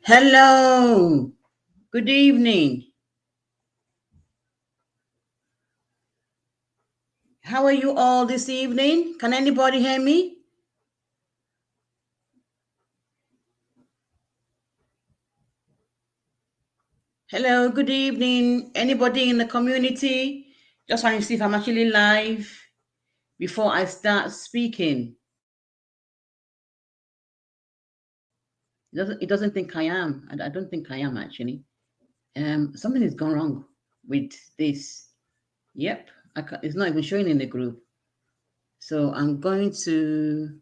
Hello, good evening. How are you all this evening? Can anybody hear me? Hello, good evening. Anybody in the community? Just want to see if I'm actually live before I start speaking. It doesn't think I am. I don't think I am actually. Something has gone wrong with this. Yep, it's not even showing in the group. So I'm going to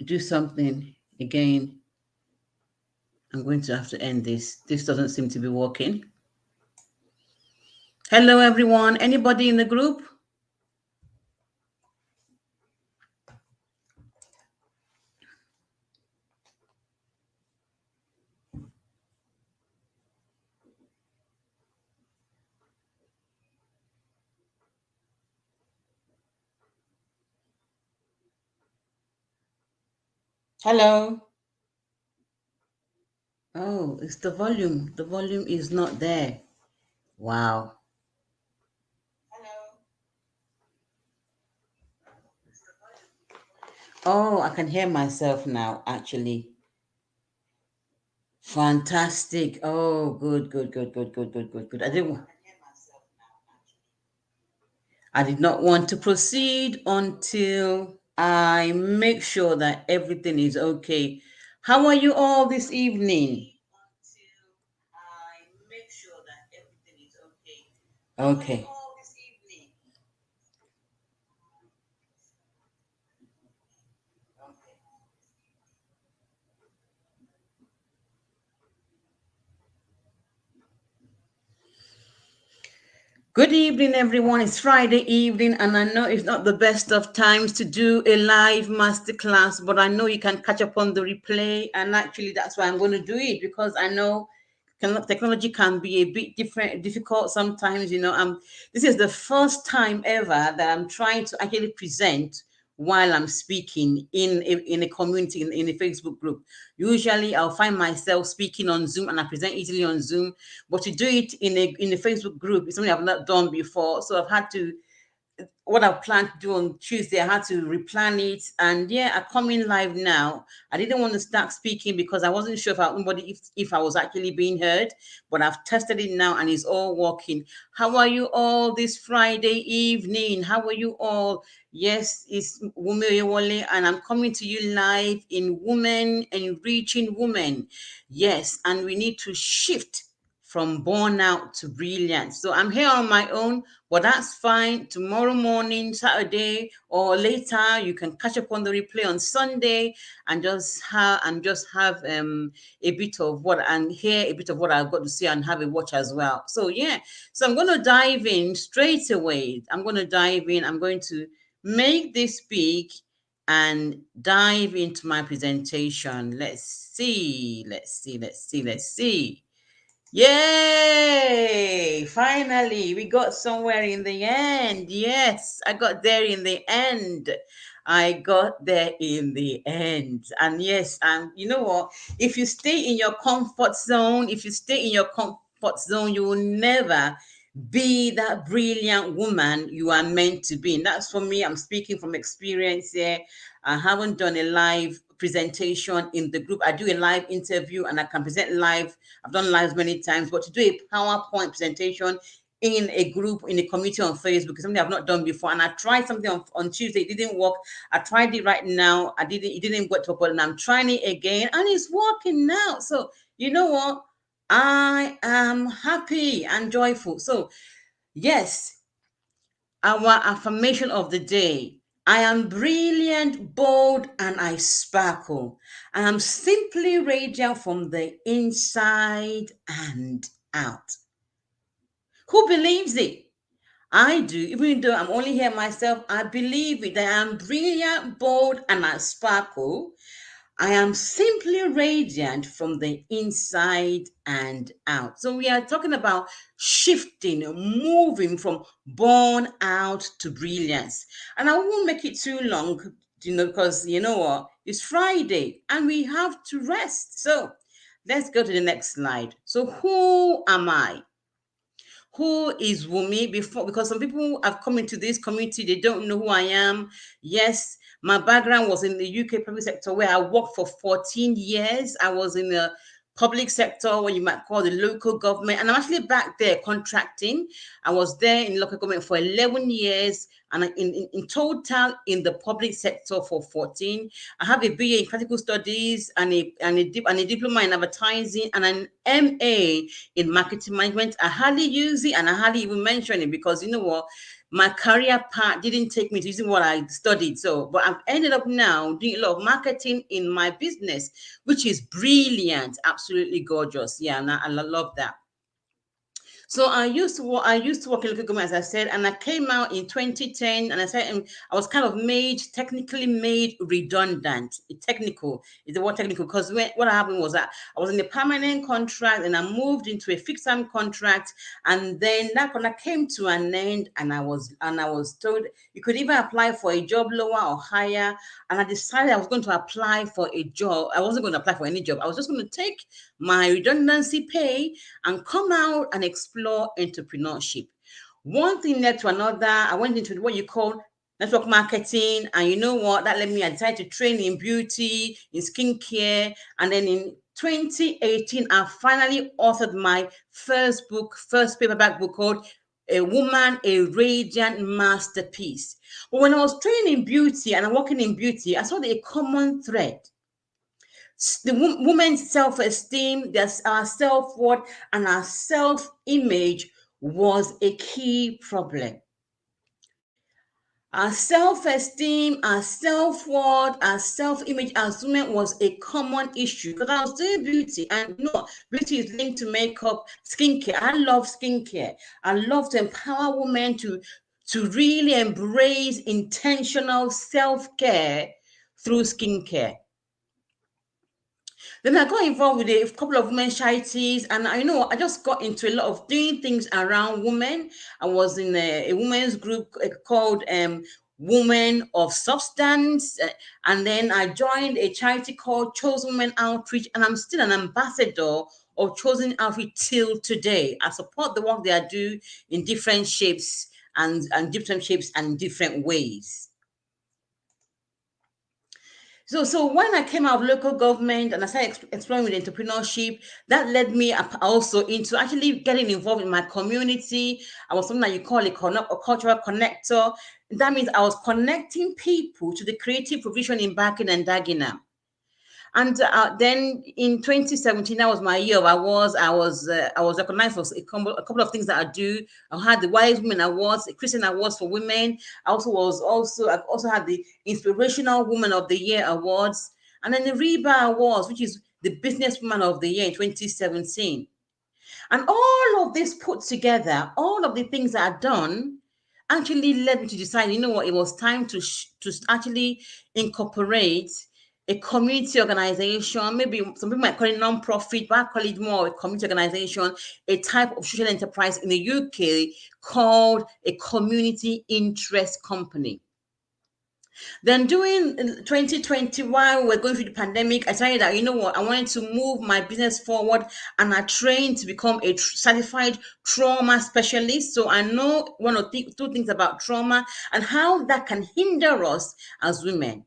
do something again. I'm going to have to end this. This doesn't seem to be working. Hello, everyone. Anybody in the group? Hello. Oh, it's the volume. The volume is not there. Wow. Oh, I can hear myself now, actually. Fantastic. Oh, good, good, good, good, good, good, good, good. I did not want to proceed until I make sure that everything is okay. How are you all this evening? Okay. Good evening, everyone. It's Friday evening, and I know it's not the best of times to do a live masterclass, but I know you can catch up on the replay. And actually, that's why I'm going to do it because I know technology can be a bit difficult sometimes. This is the first time ever that I'm trying to actually present while I'm speaking in a community in a Facebook group. Usually, I'll find myself speaking on Zoom, and I present easily on Zoom. But to do it in a Facebook group is something I've not done before. So I've had to what I planned to do on Tuesday, I had to replan it. And yeah, I come in live now. I didn't want to start speaking because I wasn't sure if I was actually being heard, but I've tested it now and it's all working. How are you all this Friday evening? How are you all? Yes, it's Wumi Oyewole, and I'm coming to you live in Women Enriching Women. Yes, and we need to shift from burnout to brilliance. So I'm here on my own, but that's fine. Tomorrow morning, Saturday, or later, you can catch up on the replay on Sunday and just have a bit of what and hear a bit of what I've got to say and have a watch as well. So yeah, so I'm going to dive in straight away. I'm going to dive in. I'm going to make this big and dive into my presentation. Let's see. Let's see. Let's see. Let's see. Yay! Finally, we got somewhere in the end. Yes, I got there in the end. I got there in the end. And yes, and you know what? If you stay in your comfort zone, you will never be that brilliant woman you are meant to be. And that's for me. I'm speaking from experience here. I haven't done a live presentation in the group. I do a live interview and I can present live. I've done lives many times, but to do a PowerPoint presentation in a group, in a community on Facebook is something I've not done before. And I tried something on Tuesday, it didn't work. I tried it right now. It didn't work, but I'm trying it again and it's working now. So you know what? I am happy and joyful. So yes, our affirmation of the day. I am brilliant, bold, and I sparkle. I am simply radiant from the inside and out. Who believes it? I do, even though I'm only here myself, I believe it that I am brilliant, bold, and I sparkle. I am simply radiant from the inside and out. So we are talking about shifting, moving from born out to brilliance. And I won't make it too long, because you know what? It's Friday and we have to rest. So Let's go to the next slide. So who am I? Who is Wumi? Before, because some people have come into this community, they don't know who I am. Yes, my background was in the UK public sector where I worked for 14 years. I was in the public sector, what you might call the local government, and I'm actually back there contracting. I was there in local government for 11 years, and in total in the public sector for 14. I have a BA in practical studies and a diploma in advertising and an MA in marketing management. I hardly use it and I hardly even mention it because you know what? My career path didn't take me to using what I studied. So, but I've ended up now doing a lot of marketing in my business, which is brilliant, absolutely gorgeous. Yeah, and I love that. So I used to work in local government, as I said, and I came out in 2010, and I said I was kind of technically made redundant. Technical is the word technical because what happened was that I was in a permanent contract, and I moved into a fixed term contract, and then that contract came to an end, and I was told you could either apply for a job lower or higher, and I decided I was going to apply for a job. I wasn't going to apply for any job. I was just going to take my redundancy pay and come out and explore entrepreneurship. One thing led to another. I went into what you call network marketing, and you know what? That led me. I decided to train in beauty, in skincare, and then in 2018, I finally authored my first paperback book called A Woman, a Radiant Masterpiece. But when I was training in beauty and I'm working in beauty, I saw a common thread. The woman's self-esteem, our self-worth, and our self-image was a key problem. Our self-esteem, our self-worth, our self-image as women was a common issue because I was doing beauty, and beauty is linked to makeup, skincare. I love skincare. I love to empower women to really embrace intentional self-care through skincare. Then I got involved with a couple of women's charities, and I just got into a lot of doing things around women. I was in a women's group called Women of Substance, and then I joined a charity called Chosen Women Outreach, and I'm still an ambassador of Chosen Outreach till today. I support the work they are doing in different shapes and different ways. So when I came out of local government and I started exploring with entrepreneurship, that led me up also into actually getting involved in my community. I was something that you call a cultural connector. That means I was connecting people to the creative provision in Bakin and Dagenham. And then in 2017, that was my year of awards. I was recognized for a couple of things that I do. I had the Wise Women Awards, the Christian Awards for Women. I've also had the Inspirational Woman of the Year Awards, and then the Reba Awards, which is the Businesswoman of the Year in 2017. And all of this put together, all of the things that I've done, actually led me to decide, it was time to actually incorporate a community organization. Maybe some people might call it non-profit, but I call it more a community organization, a type of social enterprise in the UK called a community interest company. Then during 2020, while we're going through the pandemic, I decided that, I wanted to move my business forward, and I trained to become a certified trauma specialist. So I know two things about trauma and how that can hinder us as women.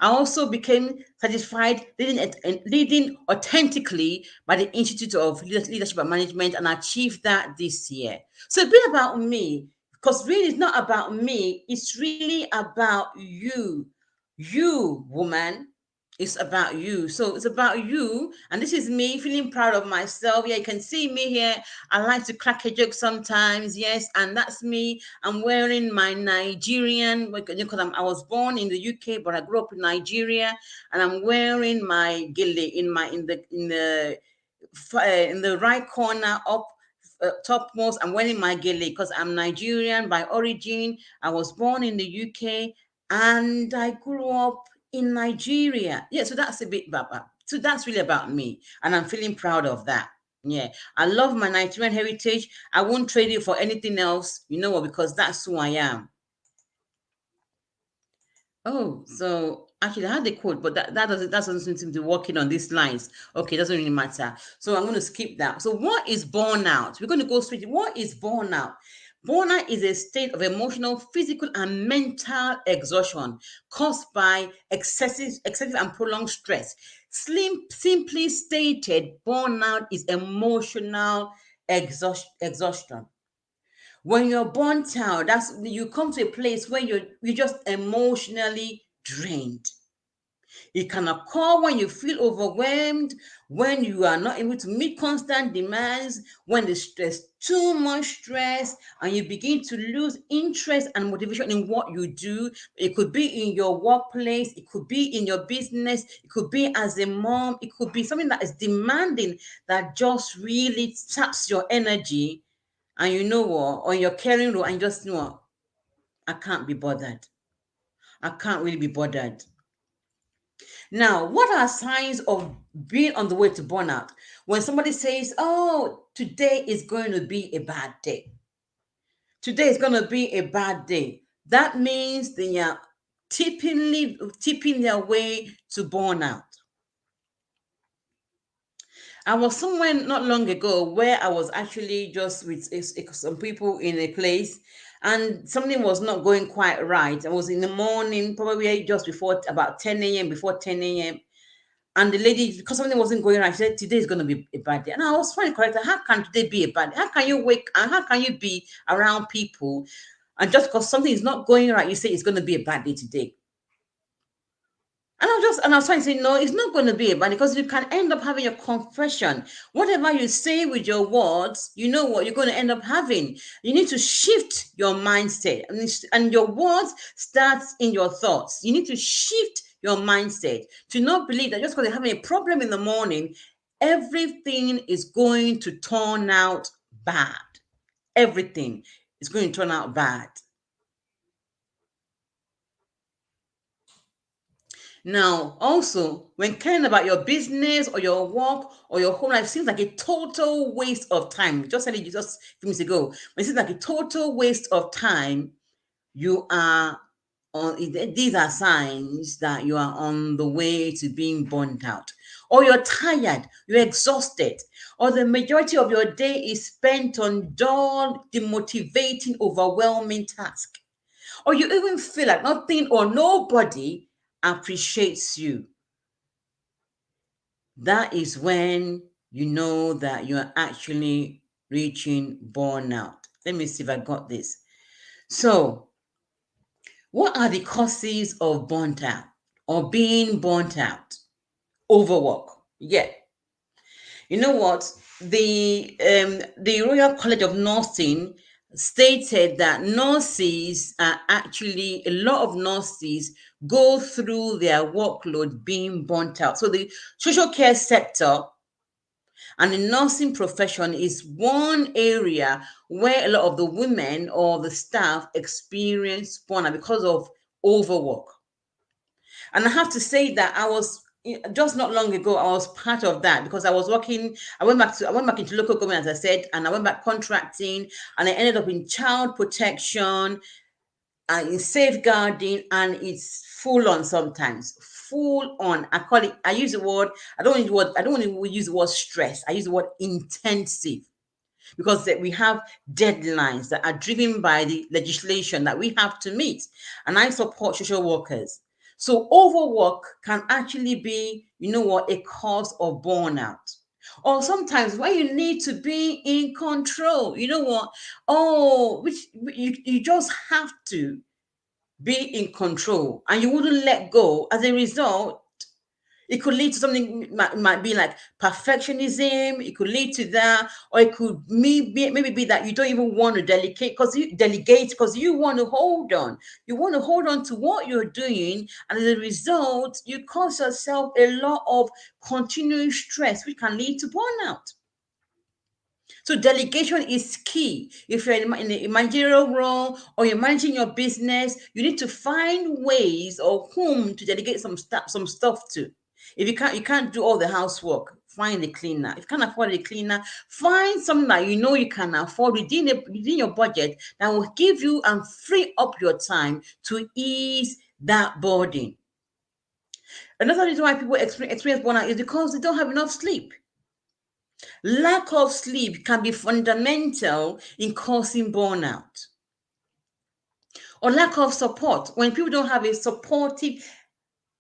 I also became certified leading authentically by the Institute of Leadership and Management, and I achieved that this year. So a bit about me, because really it's not about me, it's really about you. You, woman, it's about you. So it's about you. And this is me feeling proud of myself. Yeah, you can see me here. I like to crack a joke sometimes. Yes, and that's me. I'm wearing my Nigerian, because I was born in the UK, but I grew up in Nigeria, and I'm wearing my gele in the right corner up topmost. I'm wearing my gele because I'm Nigerian by origin. I was born in the UK and I grew up in Nigeria. Yeah, so that's a bit about. So that's really about me, and I'm feeling proud of that. Yeah, I love my Nigerian heritage. I won't trade it for anything else. You know what? Because that's who I am. Oh, so actually I had the quote, but that doesn't seem to be working on these lines. Okay, doesn't really matter. So I'm going to skip that. So what is burnout? We're going to go straight. What is burnout? Burnout is a state of emotional, physical, and mental exhaustion caused by excessive and prolonged stress. Simply stated, burnout is emotional exhaustion. When you're burnt out, that's you come to a place where you're just emotionally drained. It can occur when you feel overwhelmed, when you are not able to meet constant demands, when there's too much stress, and you begin to lose interest and motivation in what you do. It could be in your workplace, it could be in your business, it could be as a mom, it could be something that is demanding that just really taps your energy. And you know what, on your caring role, and you just know what, I can't be bothered. I can't really be bothered. Now, what are signs of being on the way to burnout? When somebody says, "Oh, today is going to be a bad day. Today is going to be a bad day." That means they are tipping their way to burnout. I was somewhere not long ago where I was actually just with some people in a place, and something was not going quite right. I was in the morning, probably just before about 10 a.m., before 10 a.m. And the lady, because something wasn't going right, she said, "Today is going to be a bad day." And I was trying to correct her. How can today be a bad day? How can you wake and how can you be around people and just because something is not going right, you say it's going to be a bad day today? And I was trying to say, no, it's not going to be a bad because you can end up having a confession. Whatever you say with your words, you know what you're going to end up having. You need to shift your mindset, and your words starts in your thoughts. You need to shift your mindset to not believe that just because you're having a problem in the morning, everything is going to turn out bad. Everything is going to turn out bad. Now, also, when caring about your business or your work or your home life seems like a total waste of time, just said it just a few minutes ago. When it seems like a total waste of time, you are these are signs that you are on the way to being burnt out. Or you're tired, you're exhausted, or the majority of your day is spent on dull, demotivating, overwhelming tasks, or you even feel like nothing or nobody appreciates you. That is when you know that you are actually reaching burnout. Let me see if I got this. So, what are the causes of burnt out or being burnt out? Overwork. Yeah. You know what? The Royal College of Nursing stated that nurses are actually a lot of nurses go through their workload being burnt out. So the social care sector and the nursing profession is one area where a lot of the women or the staff experience burnout because of overwork. And I have to say that I was just not long ago, I was part of that because I was working, I went back into local government, as I said, and I went back contracting, and I ended up in child protection and in safeguarding, and it's full on sometimes. Full on. I use the word, I don't want to use the word stress. I use the word intensive because we have deadlines that are driven by the legislation that we have to meet. And I support social workers. So overwork can actually be, you know what, a cause of burnout. Or sometimes when you need to be in control, you know what? Oh, which you just have to be in control and you wouldn't let go. As a result, it could lead to something might be like perfectionism. It could lead to that, or it could maybe be that you don't even want to delegate because you want to hold on. You want to hold on to what you're doing, and as a result, you cause yourself a lot of continuing stress, which can lead to burnout. So delegation is key. If you're in a managerial role or you're managing your business, you need to find ways or whom to delegate some stuff to. If you can't do all the housework, find a cleaner. If you can't afford a cleaner, find something that you know you can afford within your budget that will give you and free up your time to ease that burden. Another reason why people experience burnout is because they don't have enough sleep. Lack of sleep can be fundamental in causing burnout. Or lack of support. When people don't have a supportive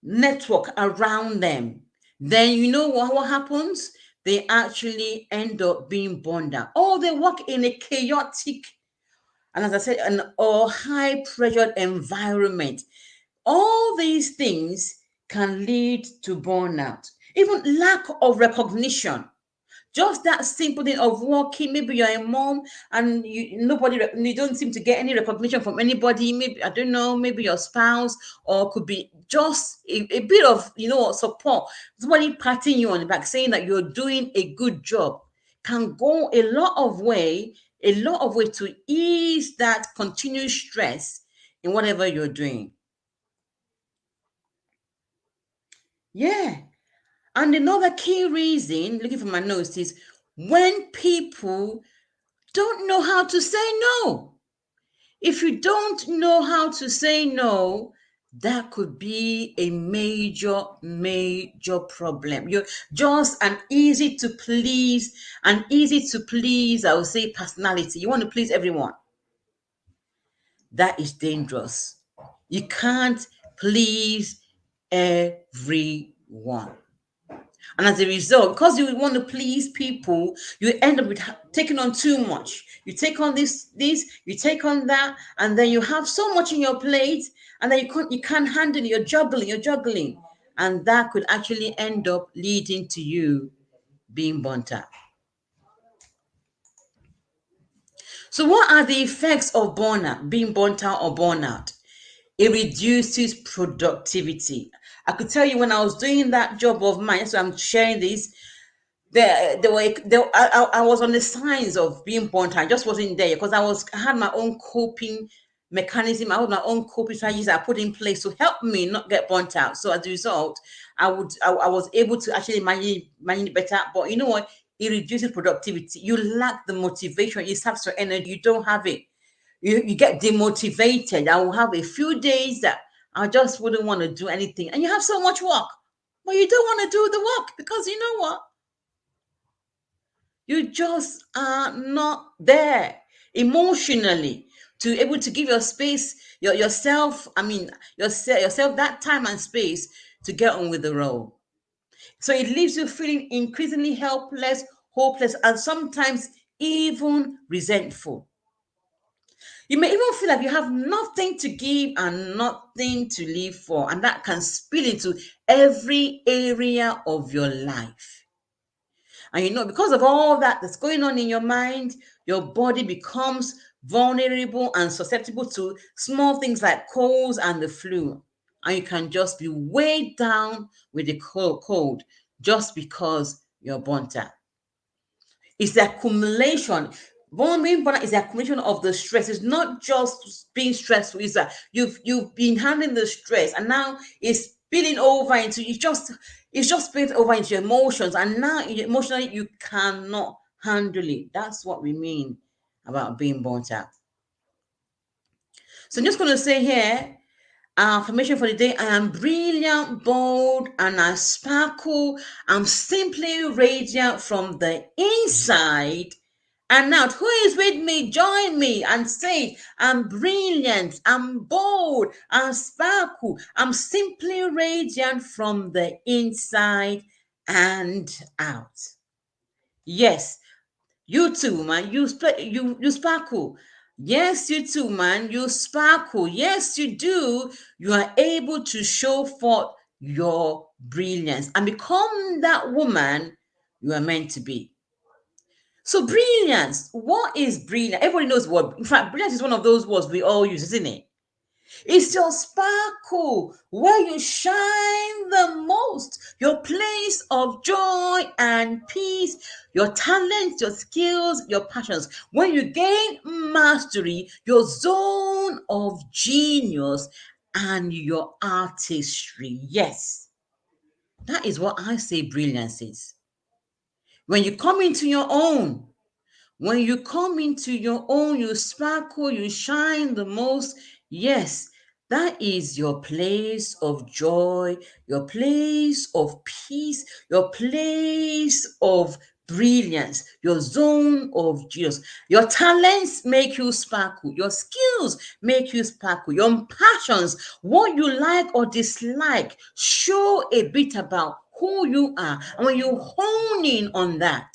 network around them, then you know what happens? They actually end up being burned out. Or they work in a chaotic, and as I said, or high pressured environment. All these things can lead to burnout. Even lack of recognition. Just that simple thing of working. Maybe you're a mom and you don't seem to get any recognition from anybody. Maybe, I don't know, maybe your spouse, or could be just a bit of support. Somebody patting you on the back saying that you're doing a good job can go a lot of way to ease that continued stress in whatever you're doing. Yeah. And another key reason, looking for my notes, is when people don't know how to say no. If you don't know how to say no, that could be a major, major problem. You're just an easy to please, I would say, personality. You want to please everyone. That is dangerous. You can't please everyone. And as a result, because you want to please people, you end up with taking on too much. You take on you take on that, and then you have so much in your plate, and then you can't handle it. You're juggling. And that could actually end up leading to you being burnt out. So what are the effects of burnout, being burnt out or burnout? It reduces productivity. I could tell you when I was doing that job of mine, so I'm sharing this, I was on the signs of being burnt out. I just wasn't there because I had my own coping mechanism. I had my own coping strategies I put in place to help me not get burnt out. So as a result, I was able to actually manage it better. But you know what? It reduces productivity. You lack the motivation. It saps your energy. You don't have it. You get demotivated. I will have a few days that I just wouldn't want to do anything. And you have so much work, but you don't want to do the work because you know what? You just are not there emotionally to able to give your space, yourself that time and space to get on with the role. So it leaves you feeling increasingly helpless, hopeless, and sometimes even resentful. You may even feel like you have nothing to give and nothing to live for, and that can spill into every area of your life. And because of all that's going on in your mind, your body becomes vulnerable and susceptible to small things like colds and the flu. And you can just be weighed down with the cold just because you're burnt out. It's the accumulation. Being burnout is the accumulation of the stress. It's not just being stressful. It's that you've been handling the stress, and now it's spilling over into it's just spilling over into your emotions, and now emotionally you cannot handle it. That's what we mean about being burnt out. So I'm just going to say here, our affirmation for the day: I am brilliant, bold, and I sparkle. I'm simply radiant from the inside and out. Who is with me? Join me and say, I'm brilliant, I'm bold, I'm sparkle. I'm simply radiant from the inside and out. Yes, you too, man. You sparkle. Yes, you too, man. You sparkle. Yes, you do. You are able to show forth your brilliance and become that woman you are meant to be. So brilliance, what is brilliant? Everybody knows what. In fact, brilliance is one of those words we all use, isn't it? It's your sparkle, where you shine the most, your place of joy and peace, your talents, your skills, your passions. When you gain mastery, your zone of genius and your artistry. Yes, that is what I say brilliance is. When you come into your own, when you come into your own, you sparkle, you shine the most. Yes, That is your place of joy, your place of peace, your place of brilliance, your zone of genius. Your talents make you sparkle, your skills make you sparkle, your passions, what you like or dislike, show a bit about who you are. And when you hone in on that,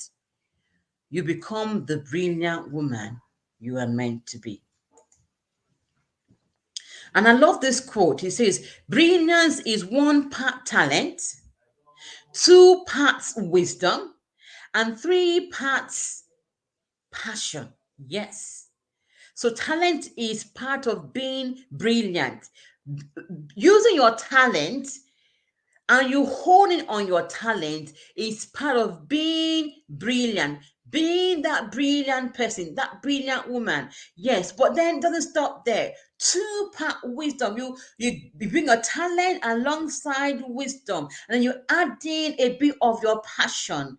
you become the brilliant woman you are meant to be. And I love this quote. He says, brilliance is 1 part talent, 2 parts wisdom, and 3 parts passion. Yes. So talent is part of being brilliant. Using your talent and you honing on your talent is part of being brilliant, being that brilliant person, that brilliant woman. Yes, but then it doesn't stop there. 2 part wisdom. You bring a talent alongside wisdom, and then you add in a bit of your passion,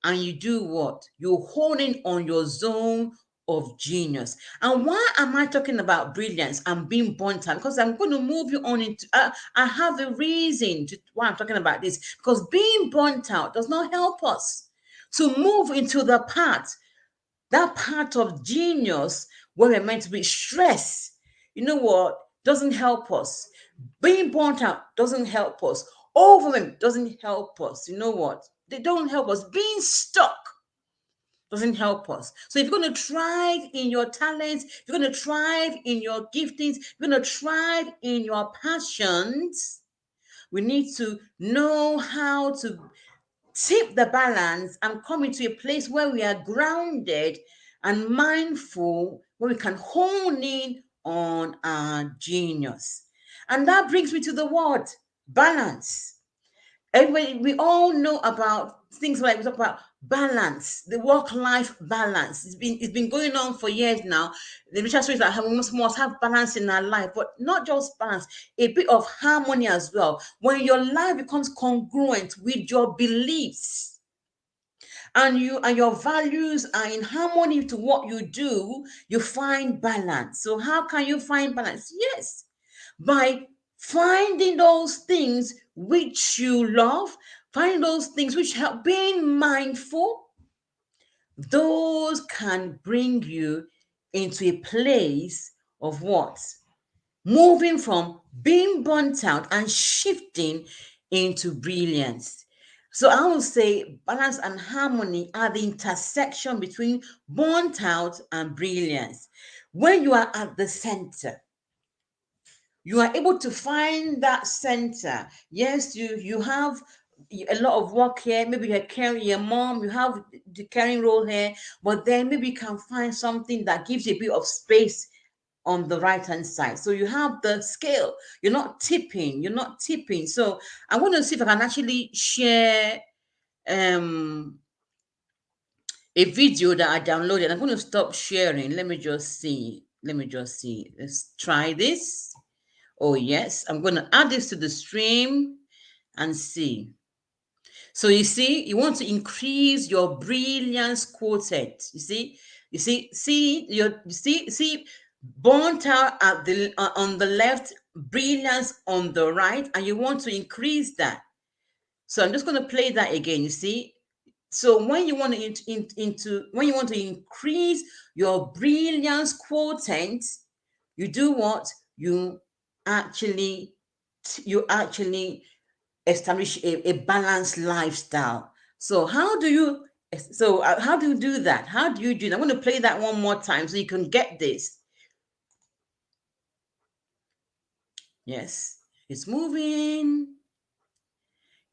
and you do what? You honing on your zone of genius. And why am I talking about brilliance and being burnt out? Because I'm going to move you on into. I have a reason why I'm talking about this. Because being burnt out does not help us to move into that part of genius where we're meant to be. Stress, you know what? Doesn't help us. Being burnt out doesn't help us. Overwhelm doesn't help us. You know what? They don't help us. Being stuck doesn't help us. So if you're going to thrive in your talents, if you're going to thrive in your giftings, if you're going to thrive in your passions, we need to know how to tip the balance and come into a place where we are grounded and mindful, where we can hone in on our genius. And that brings me to the word balance. Everybody, we all know about things like we talk about balance, the work-life balance. It's been going on for years now. The Richard says that we must have balance in our life, but not just balance, a bit of harmony as well. When your life becomes congruent with your beliefs, and your values are in harmony to what you do, you find balance. So how can you find balance? Yes, by finding those things which you love, finding those things which help, being mindful. Those can bring you into a place of what? Moving from being burnt out and shifting into brilliance. So I would say balance and harmony are the intersection between burnt out and brilliance. When you are at the center, you are able to find that center. Yes, you have a lot of work here. Maybe you're carrying your mom, you have the carrying role here, but then maybe you can find something that gives you a bit of space on the right hand side. So you have the scale. You're not tipping. So I want to see if I can actually share um a video that I downloaded. I'm going to stop sharing. Let me just see. Let's try this. Oh, yes. I'm going to add this to the stream and see. So you see, you want to increase your brilliance quotient. You see, burnt out at the on the left, brilliance on the right, and you want to increase that. So I'm just going to play that again. You see, so when you want to when you want to increase your brilliance quotient, you do what? You actually establish a balanced lifestyle. So how do you do that? How do you do that? I'm going to play that one more time so you can get this. Yes, it's moving.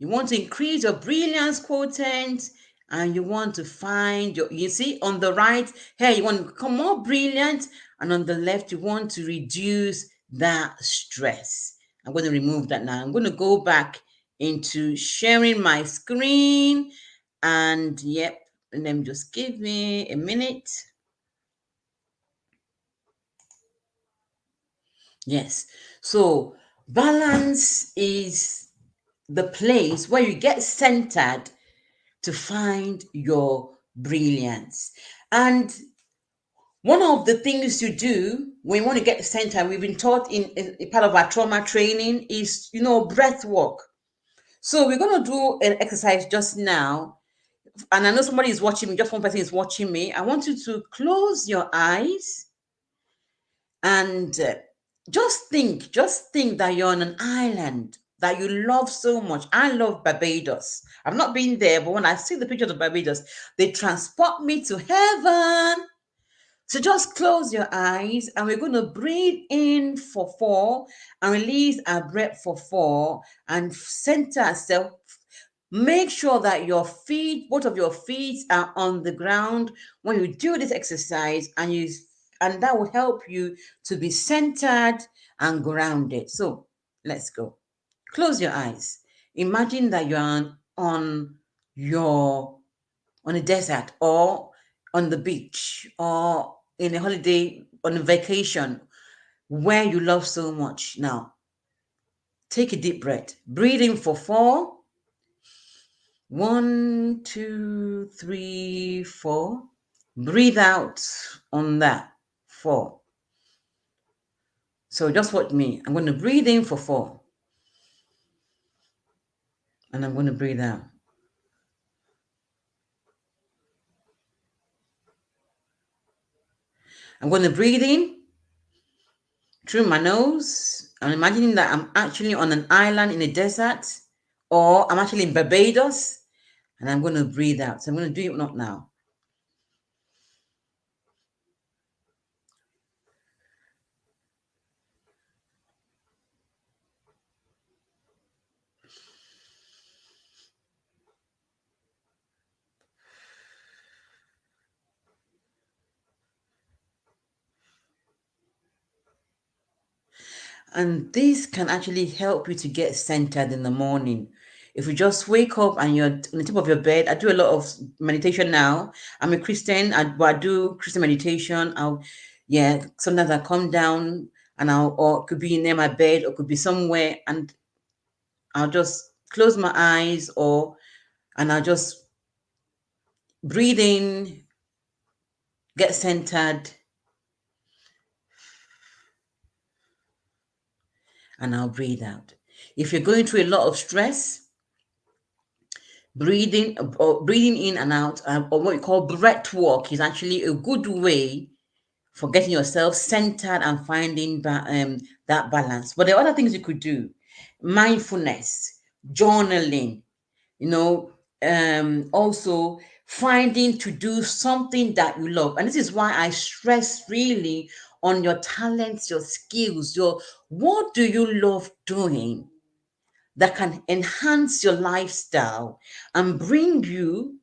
You want to increase your brilliance quotient, and you want to find you see on the right here, you want to become more brilliant, and on the left, you want to reduce that stress. I'm going to remove that now. I'm going to go back into sharing my screen, and yep, and then just give me a minute. Yes. So balance is the place where you get centered to find your brilliance. And One of the things you do when you want to get center, we've been taught in part of our trauma training is, breath work. So we're going to do an exercise just now. And I know somebody is watching me, just one person is watching me. I want you to close your eyes and just think that you're on an island that you love so much. I love Barbados. I've not been there, but when I see the pictures of Barbados, they transport me to heaven. So just close your eyes and we're going to breathe in for 4 and release our breath for 4 and center ourselves. Make sure that your feet, both of your feet, are on the ground when you do this exercise, and that will help you to be centered and grounded. So let's go. Close your eyes. Imagine that you're your on a desert or on the beach or in a holiday on a vacation where you love so much. Now take a deep breath. Breathe in for 4. 1, 2, 3, 4. Breathe out on that 4. So just watch me. I'm going to breathe in for 4. And I'm going to breathe out. I'm going to breathe in through my nose. I'm imagining that I'm actually on an island in a desert, or I'm actually in Barbados, and I'm going to breathe out. So I'm going to do it not now. And this can actually help you to get centered in the morning. If you just wake up and you're on the top of your bed, I do a lot of meditation now. I'm a Christian, but I do Christian meditation. Sometimes I come down and or it could be near my bed or could be somewhere, and I'll just close my eyes and I'll just breathe in, get centered, and I'll breathe out. If you're going through a lot of stress, breathing in and out, or what we call breath work, is actually a good way for getting yourself centered and finding that balance. But there are other things you could do: mindfulness, journaling, also finding to do something that you love. And this is why I stress really on your talents, your skills, what do you love doing that can enhance your lifestyle and bring you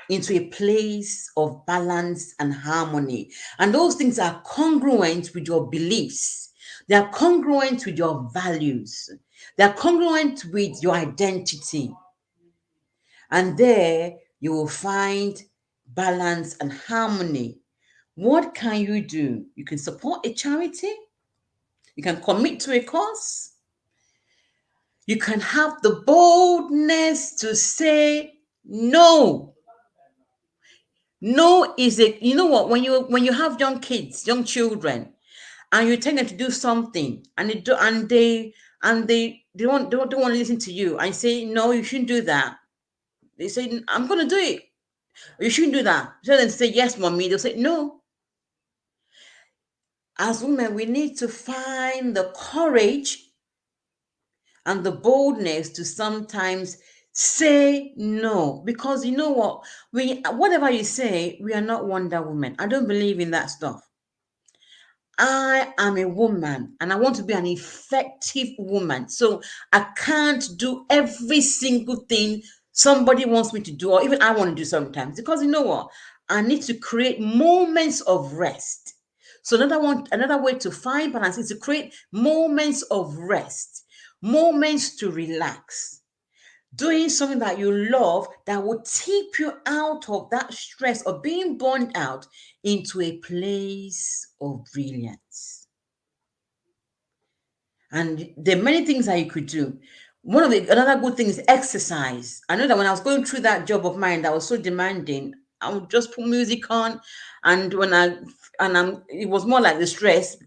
into a place of balance and harmony. And those things are congruent with your beliefs. They are congruent with your values. They are congruent with your identity. And there you will find balance and harmony. What can you do? You can support a charity. You can commit to a cause. You can have the boldness to say no. No is you know what, when you have young kids, young children, and you tell them to do something and they don't want to listen to you, and say no, you shouldn't do that. They say, I'm gonna do it. You shouldn't do that. So then say yes, mommy. They'll say no. As women, we need to find the courage and the boldness to sometimes say no, because you know what, whatever you say, we are not Wonder Woman. I don't believe in that stuff. I am a woman and I want to be an effective woman. So I can't do every single thing somebody wants me to do, or even I want to do sometimes, because you know what? I need to create moments of rest. So another way to find balance is to create moments of rest, moments to relax, doing something that you love that will tip you out of that stress of being burned out into a place of brilliance. And there are many things that you could do. Another good thing is exercise. I know that when I was going through that job of mine that was so demanding, I would just put music on, and when and it was more like the stress.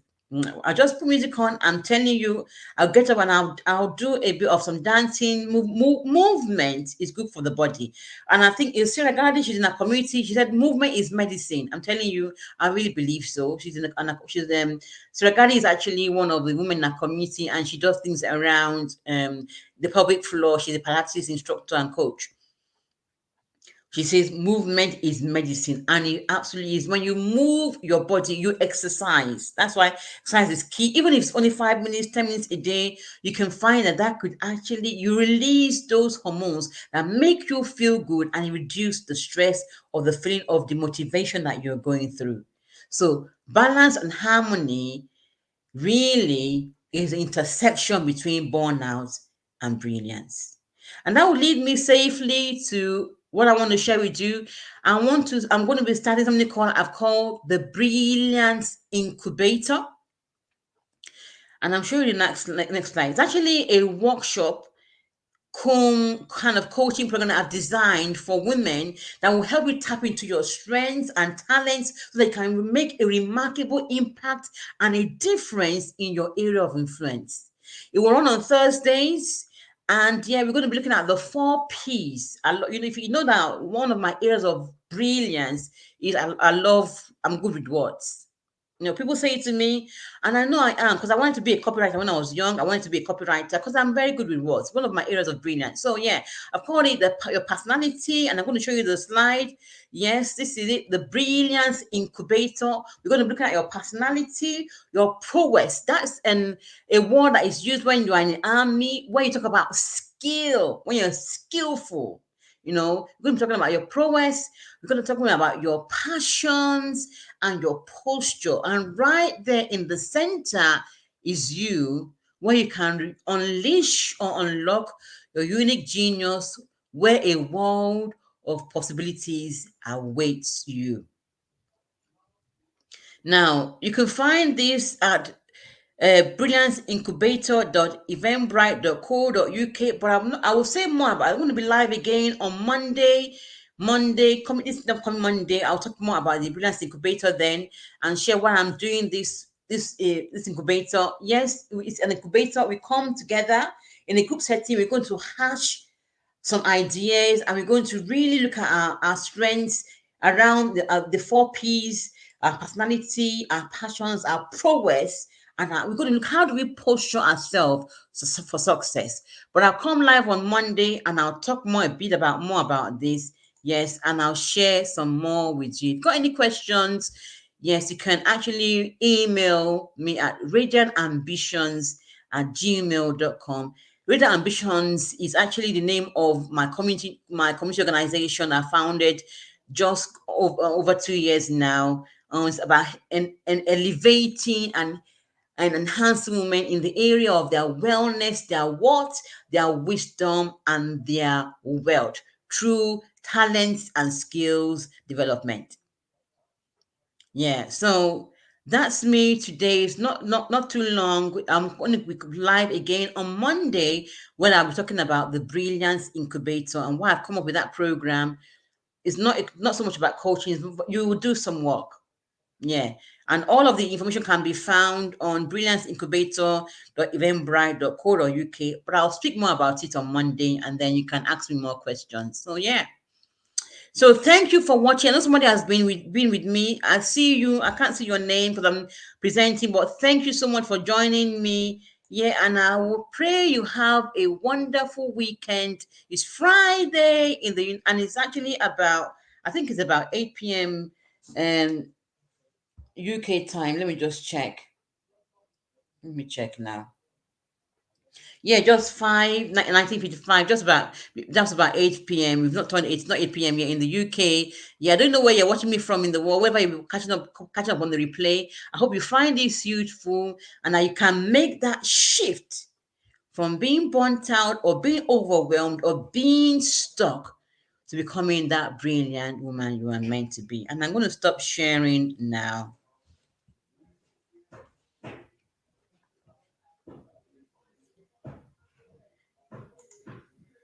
I just put music on. I'm telling you, I'll get up and I'll do a bit of some dancing. Movement is good for the body, and I think it's Sarah Gardner. She's in a community. She said movement is medicine. I'm telling you, I really believe so. Sarah Gardner is actually one of the women in a community, and she does things around the public floor. She's a Pilates instructor and coach. She says movement is medicine, and it absolutely is. When you move your body, you exercise. That's why exercise is key. Even if it's only 5 minutes, 10 minutes a day, you can find that could actually you release those hormones that make you feel good, and you reduce the stress or the feeling of demotivation that you're going through. So balance and harmony really is the intersection between burnout and brilliance. And that will lead me safely to what I want to share with you. I'm going to be starting something I've called the Brilliance Incubator. And I'm showing you the next slide. It's actually a workshop kind of coaching program that I've designed for women that will help you tap into your strengths and talents so that you can make a remarkable impact and a difference in your area of influence. It will run on Thursdays. And yeah, we're going to be looking at the 4 P's. If you know that one of my areas of brilliance is I'm good with words. People say it to me, and I know I am because I wanted to be a copywriter when I was young. I wanted to be a copywriter because I'm very good with words. One of my areas of brilliance. So yeah, I've called it your personality, and I'm going to show you the slide. Yes, this is it, the Brilliance Incubator. We're going to be looking at your personality, your prowess. That's a word that is used when you are in the army, when you talk about skill, when you're skillful. We're going to be talking about your prowess. We're going to be talking about your passions and your posture. And right there in the center is you, where you can unleash or unlock your unique genius, where a world of possibilities awaits you. Now, you can find this at brillianceincubator.eventbrite.co.uk. But I will say more about it. I'm going to be live again on Monday. This upcoming Monday, I'll talk more about the Brilliance Incubator then and share why I'm doing this incubator. Yes, it's an incubator. We come together in a group setting. We're going to hash some ideas, and we're going to really look at our strengths around the 4 P's: our personality, our passions, our prowess, and we're going to look how do we posture ourselves for success. But I'll come live on Monday, and I'll talk more about this. Yes, and I'll share some more with you. If you've got any questions, yes, you can actually email me at radiantambitions@gmail.com. Radiant Ambitions is actually the name of my community organization I founded just over 2 years now. It's about an elevating and enhancing women in the area of their wellness, their worth, their wisdom, and their wealth through talents and skills development. Yeah, so that's me today. It's not too long. I'm going to be live again on Monday when I'll be talking about the Brilliance Incubator and why I've come up with that program. It's not so much about coaching, but you will do some work. Yeah. And all of the information can be found on brillianceincubator.eventbrite.co.uk. But I'll speak more about it on Monday, and then you can ask me more questions. So yeah. So thank you for watching. I know somebody has been with me. I see you. I can't see your name because I'm presenting, but thank you so much for joining me. Yeah, and I will pray you have a wonderful weekend. It's Friday and it's actually about, I think it's about 8 p.m. UK time. Let me just check. Let me check now. Yeah, just 1955, just about 8 p.m. We've not turned it's not 8 p.m. yet in the UK. Yeah, I don't know where you're watching me from in the world, whether you're catching up on the replay. I hope you find this useful and that you can make that shift from being burnt out or being overwhelmed or being stuck to becoming that brilliant woman you are meant to be. And I'm going to stop sharing now.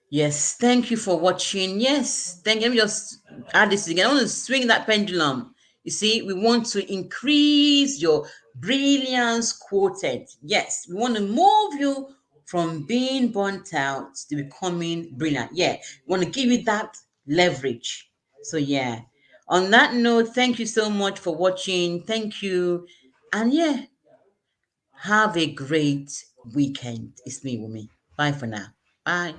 Yes, thank you for watching. Yes, thank you. Let me just add this again. I want to swing that pendulum. You see, we want to increase your brilliance quotient. Yes, we want to move you from being burnt out to becoming brilliant. Yeah, we want to give you that leverage. So, yeah, on that note, thank you so much for watching. Thank you. And yeah, have a great weekend. It's me, Wumi. Bye for now. Bye.